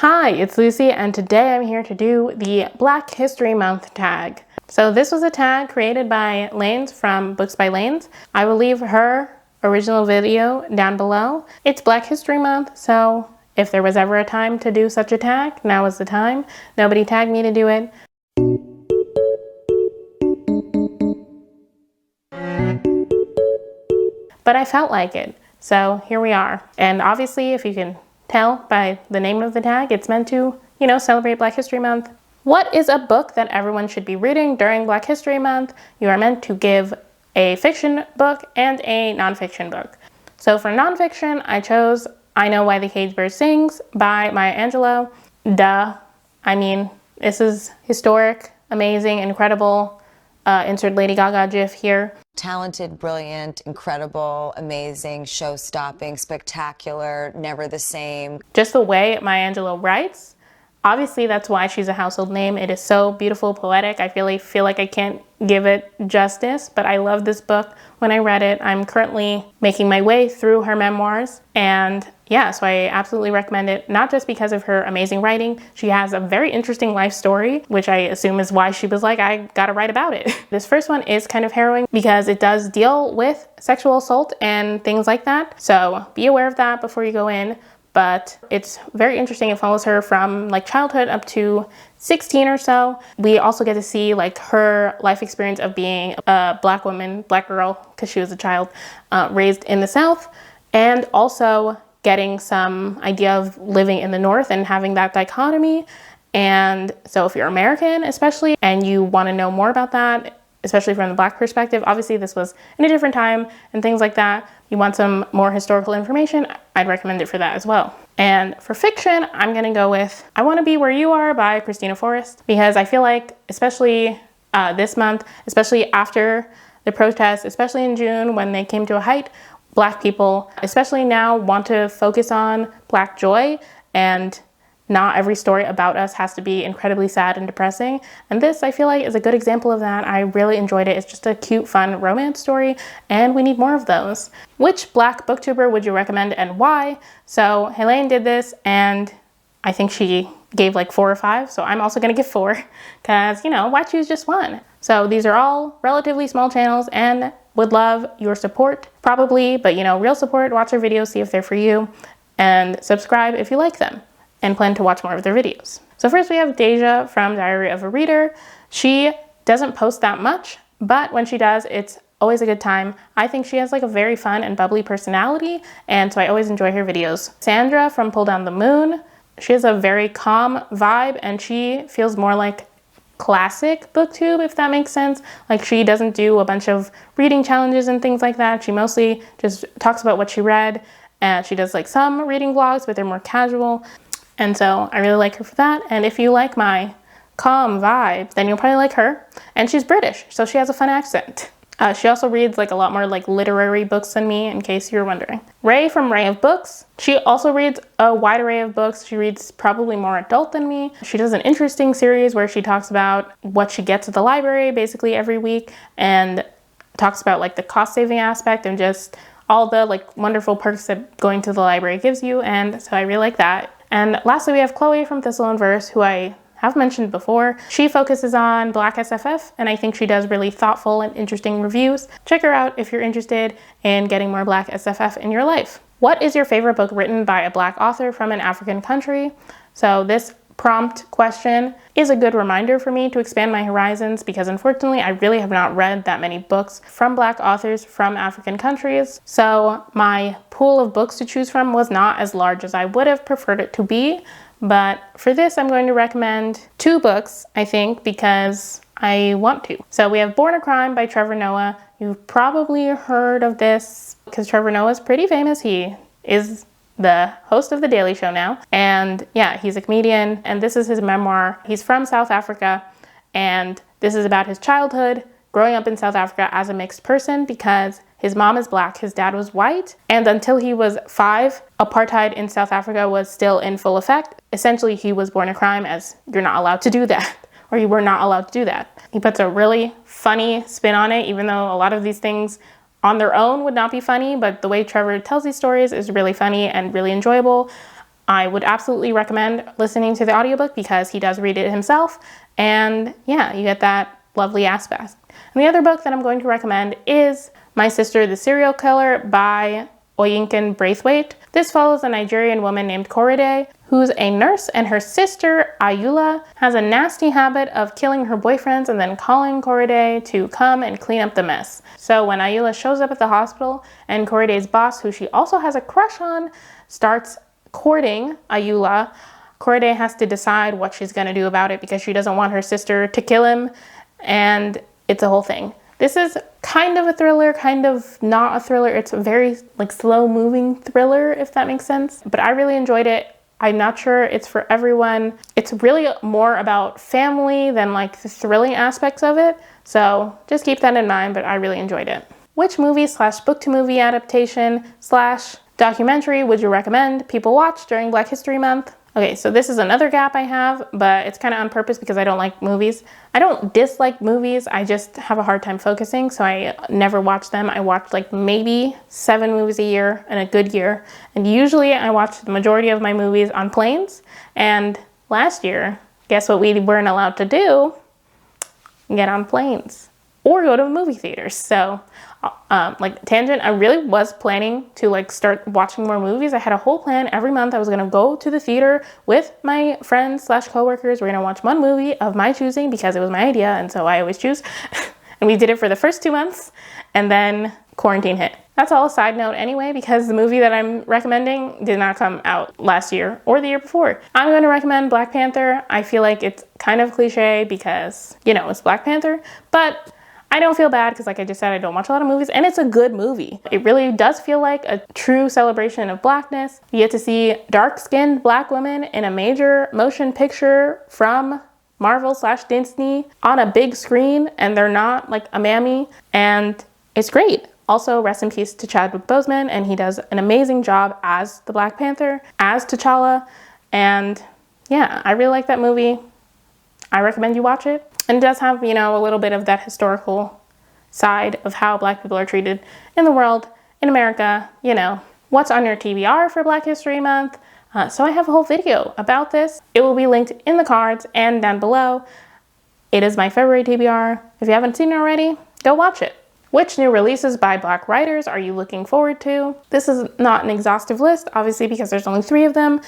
Hi, it's Lucy, and today I'm here to do the Black History Month tag. So this was a tag created by Lanes from Books by Lanes. I will leave her original video down below. It's Black History Month, so if there was ever a time to do such a tag, now is the time. Nobody tagged me to do it. But I felt like it, so here we are. And obviously, if you can tell by the name of the tag, it's meant to, celebrate Black History Month. What is a book that everyone should be reading during Black History Month? You are meant to give a fiction book and a nonfiction book. So for nonfiction, I chose I Know Why the Caged Bird Sings by Maya Angelou. Duh. I mean, this is historic, amazing, incredible. Insert Lady Gaga gif here. Talented, brilliant, incredible, amazing, show-stopping, spectacular, never the same. Just the way Maya Angelou writes, obviously that's why she's a household name. It is so beautiful, poetic. I feel like I can't give it justice, but I love this book. When I read it, I'm currently making my way through her memoirs, and yeah, so I absolutely recommend it, not just because of her amazing writing. She has a very interesting life story, which I assume is why she was like, I gotta write about it. This first one is kind of harrowing because it does deal with sexual assault and things like that. So be aware of that before you go in. But it's very interesting. It follows her from like childhood up to 16 or so. We also get to see like her life experience of being a black woman, black girl, because she was a child raised in the South, and also getting some idea of living in the North and having that dichotomy. And so if you're American especially, and you want to know more about that, especially from the Black perspective, obviously this was in a different time and things like that. You want some more historical information, I'd recommend it for that as well. And for fiction, I'm gonna go with I Want to Be Where You Are by Christina Forrest, because I feel like, especially this month, especially after the protests, especially in June when they came to a height, Black people, especially now, want to focus on Black joy, and not every story about us has to be incredibly sad and depressing. And this, I feel like, is a good example of that. I really enjoyed it. It's just a cute, fun romance story, and we need more of those. Which Black booktuber would you recommend and why? So Helene did this, and I think she gave like 4 or 5. So I'm also gonna give 4, because, why choose just one? So these are all relatively small channels and would love your support, probably, but real support. Watch their videos, see if they're for you, and subscribe if you like them and plan to watch more of their videos. So first we have Deja from Diary of a Reader. She doesn't post that much, but when she does, it's always a good time. I think she has like a very fun and bubbly personality, and so I always enjoy her videos. Sandra from Pull Down the Moon. She has a very calm vibe, and she feels more like classic booktube, if that makes sense. Like, she doesn't do a bunch of reading challenges and things like that. She mostly just talks about what she read, and she does like some reading vlogs, but they're more casual. And so I really like her for that. And if you like my calm vibe, then you'll probably like her. And she's British, so she has a fun accent. She also reads like a lot more like literary books than me, in case you're wondering. Ray from Ray of Books. She also reads a wide array of books. She reads probably more adult than me. She does an interesting series where she talks about what she gets at the library basically every week, and talks about like the cost saving aspect and just all the like wonderful perks that going to the library gives you. And so I really like that. And lastly, we have Chloe from Thistle and Verse, who I have mentioned before. She focuses on Black SFF, and I think she does really thoughtful and interesting reviews. Check her out if you're interested in getting more Black SFF in your life. What is your favorite book written by a Black author from an African country? So this prompt question is a good reminder for me to expand my horizons, because unfortunately I really have not read that many books from Black authors from African countries. So my pool of books to choose from was not as large as I would have preferred it to be. But for this, I'm going to recommend 2 books, I think, because I want to. So we have Born a Crime by Trevor Noah. You've probably heard of this because Trevor Noah is pretty famous. He is the host of The Daily Show now. And yeah, he's a comedian, and this is his memoir. He's from South Africa, and this is about his childhood, growing up in South Africa as a mixed person, because his mom is Black, his dad was white, and until he was 5, apartheid in South Africa was still in full effect. Essentially, he was born a crime, as you're not allowed to do that, or you were not allowed to do that. He puts a really funny spin on it, even though a lot of these things on their own would not be funny, but the way Trevor tells these stories is really funny and really enjoyable. I would absolutely recommend listening to the audiobook because he does read it himself. And yeah, you get that lovely aspect. And the other book that I'm going to recommend is My Sister the Serial Killer by Oyinkan Braithwaite. This follows a Nigerian woman named Korede, who's a nurse, and her sister, Ayula, has a nasty habit of killing her boyfriends and then calling Korede to come and clean up the mess. So when Ayula shows up at the hospital and Korede's boss, who she also has a crush on, starts courting Ayula, Korede has to decide what she's going to do about it because she doesn't want her sister to kill him, and it's a whole thing. This is kind of a thriller, kind of not a thriller. It's a very like slow moving thriller, if that makes sense. But I really enjoyed it. I'm not sure it's for everyone. It's really more about family than like the thrilling aspects of it. So just keep that in mind, but I really enjoyed it. Which movie / book to movie adaptation / documentary would you recommend people watch during Black History Month? Okay, so this is another gap I have, but it's kind of on purpose because I don't like movies. I don't dislike movies, I just have a hard time focusing, so I never watch them. I watch like maybe 7 movies a year in a good year, and usually I watch the majority of my movies on planes. And last year, guess what we weren't allowed to do? Get on planes or go to movie theaters. So like tangent, I really was planning to like start watching more movies. I had a whole plan. Every month I was gonna go to the theater with my friends / coworkers. We're gonna watch one movie of my choosing because it was my idea, and so I always choose. And we did it for the first 2 months, and then quarantine hit. That's all a side note anyway, because the movie that I'm recommending did not come out last year or the year before. I'm going to recommend Black Panther. I feel like it's kind of cliche because, you know, it's Black Panther, but I don't feel bad because, like I just said, I don't watch a lot of movies, and it's a good movie. It really does feel like a true celebration of Blackness. You get to see dark-skinned Black women in a major motion picture from Marvel / Disney on a big screen, and they're not like a mammy, and it's great. Also, rest in peace to Chadwick Boseman, and he does an amazing job as the Black Panther, as T'Challa, and yeah, I really like that movie. I recommend you watch it. And it does have, you know, a little bit of that historical side of how Black people are treated in the world, in America, you know. What's on your TBR for Black History Month? So I have a whole video about this. It will be linked in the cards and down below. It is my February TBR. If you haven't seen it already, go watch it. Which new releases by Black writers are you looking forward to? This is not an exhaustive list, obviously, because there's only 3 of them.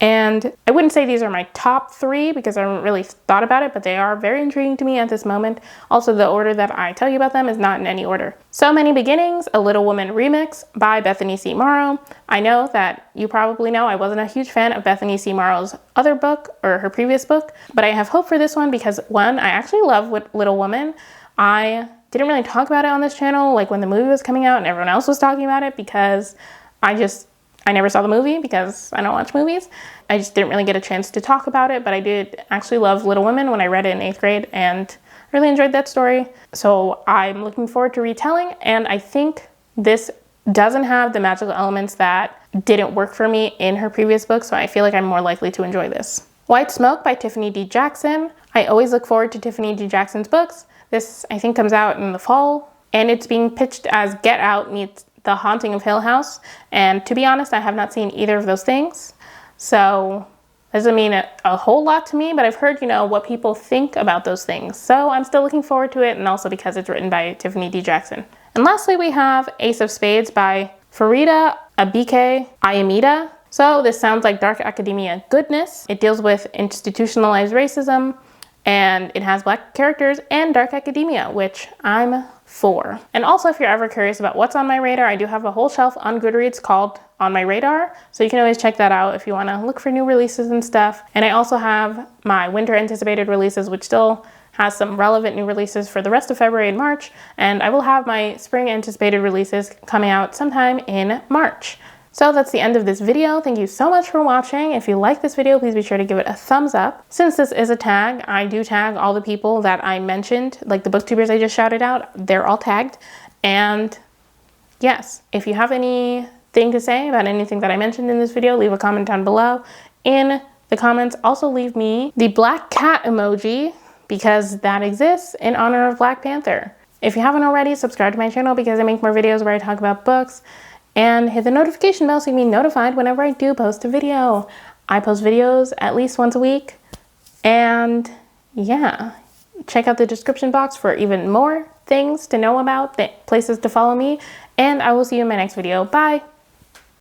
And I wouldn't say these are my top 3 because I haven't really thought about it, but they are very intriguing to me at this moment. Also, the order that I tell you about them is not in any order. So Many Beginnings, a Little Woman remix by Bethany C. Morrow. I know that you probably know I wasn't a huge fan of Bethany C. Morrow's other book or her previous book, but I have hope for this one because 1, I actually love Little Woman. I didn't really talk about it on this channel like when the movie was coming out and everyone else was talking about it because I never saw the movie because I don't watch movies. I just didn't really get a chance to talk about it, but I did actually love Little Women when I read it in 8th grade and really enjoyed that story. So I'm looking forward to retelling, and I think this doesn't have the magical elements that didn't work for me in her previous book, so I feel like I'm more likely to enjoy this. White Smoke by Tiffany D. Jackson. I always look forward to Tiffany D. Jackson's books. This, I think, comes out in the fall, and it's being pitched as Get Out meets The Haunting of Hill House, and to be honest, I have not seen either of those things, so it doesn't mean a whole lot to me, but I've heard, you know, what people think about those things, so I'm still looking forward to it, and also because it's written by Tiffany D. Jackson. And lastly, we have Ace of Spades by Farida Abike Ayamida. So this sounds like dark academia goodness. It deals with institutionalized racism, and it has Black characters and dark academia, which I'm for. And also, if you're ever curious about what's on my radar, I do have a whole shelf on Goodreads called On My Radar, so you can always check that out if you want to look for new releases and stuff. And I also have my winter anticipated releases, which still has some relevant new releases for the rest of February and March, and I will have my spring anticipated releases coming out sometime in March. So that's the end of this video. Thank you so much for watching. If you like this video, please be sure to give it a thumbs up. Since this is a tag, I do tag all the people that I mentioned, like the booktubers I just shouted out, they're all tagged. And yes, if you have anything to say about anything that I mentioned in this video, leave a comment down below. In the comments, also leave me the black cat emoji because that exists in honor of Black Panther. If you haven't already, subscribe to my channel because I make more videos where I talk about books and hit the notification bell so you can be notified whenever I do post a video. I post videos at least once a week. And yeah, check out the description box for even more things to know about, the places to follow me. And I will see you in my next video. Bye.